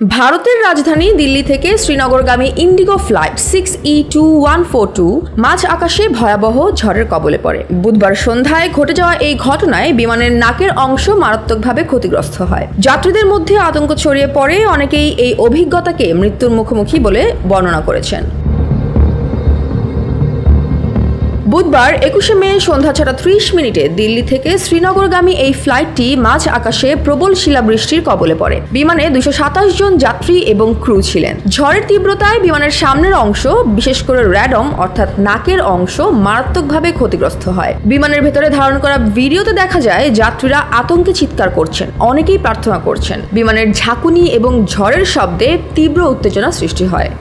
ভারতের রাজধানী দিল্লি থেকে শ্রীনগরগামী ইন্ডিগো ফ্লাইট 6E2142 মাঝ আকাশে ভয়াবহ ঝড়ের কবলে পড়ে। বুধবার সন্ধ্যায় ঘটে যাওয়া এই ঘটনায় বিমানের নাকের অংশ মারাত্মকভাবে ক্ষতিগ্রস্ত হয়। যাত্রীদের মধ্যে আতঙ্ক ছড়িয়ে পড়ে, অনেকেই এই অভিজ্ঞতাকে মৃত্যুর মুখোমুখি বলে বর্ণনা করেছেন। বুধবার 21শে মে সন্ধ্যা 6:30 দিল্লি থেকে শ্রীনগরগামী এই ফ্লাইটটি মাঝ আকাশে প্রবল শিলাবৃষ্টির কবলে পড়ে। বিমানে 227 জন যাত্রী এবং ক্রু ছিলেন। ঝড়ের তীব্রতায় বিমানের সামনের অংশ, বিশেষ করে র্যাডম অর্থাৎ নাকের অংশ মারাত্মকভাবে ক্ষতিগ্রস্ত হয়। বিমানের ভেতরে ধারণ করা ভিডিওতে দেখা যায় যাত্রীরা আতঙ্কে চিৎকার করছেন, অনেকেই প্রার্থনা করছেন। বিমানের ঝাঁকুনি এবং ঝড়ের শব্দে তীব্র উত্তেজনা সৃষ্টি হয়।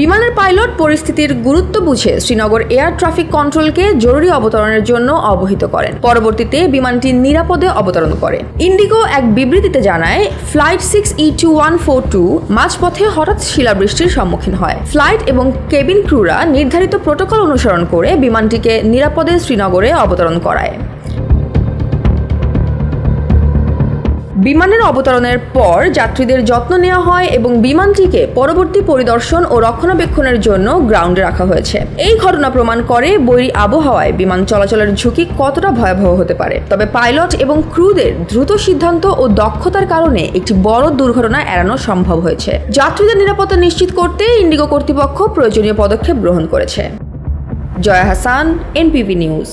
বিমানের পাইলট পরিস্থিতির গুরুত্ব বুঝে শ্রীনগর এয়ার ট্রাফিক কন্ট্রোলকে জরুরি অবতরণের জন্য অবহিত করেন। পরবর্তীতে বিমানটি নিরাপদে অবতরণ করে। ইন্ডিগো এক বিবৃতিতে জানায়, ফ্লাইট 6E2142 মাঝপথে হঠাৎ শিলাবৃষ্টির সম্মুখীন হয়। ফ্লাইট এবং কেবিন ক্রুরা নির্ধারিত প্রোটোকল অনুসরণ করে বিমানটিকে নিরাপদে শ্রীনগরে অবতরণ করায়। বিমানের অবতরণের পর যাত্রীদের যত্ন নেওয়া হয় এবং বিমানটিকে পরবর্তী পরিদর্শন ও রক্ষণাবেক্ষণের জন্য গ্রাউন্ডে রাখা হয়েছে। এই ঘটনা প্রমাণ করে বৈরী আবহাওয়ায় বিমান চলাচলের ঝুঁকি কতটা ভয়াবহ হতে পারে। তবে পাইলট এবং ক্রুদের দ্রুত সিদ্ধান্ত ও দক্ষতার কারণে একটি বড় দুর্ঘটনা এড়ানো সম্ভব হয়েছে। যাত্রীদের নিরাপত্তা নিশ্চিত করতে ইন্ডিগো কর্তৃপক্ষ প্রয়োজনীয় পদক্ষেপ গ্রহণ করেছে। Joya Hasan, NPV news.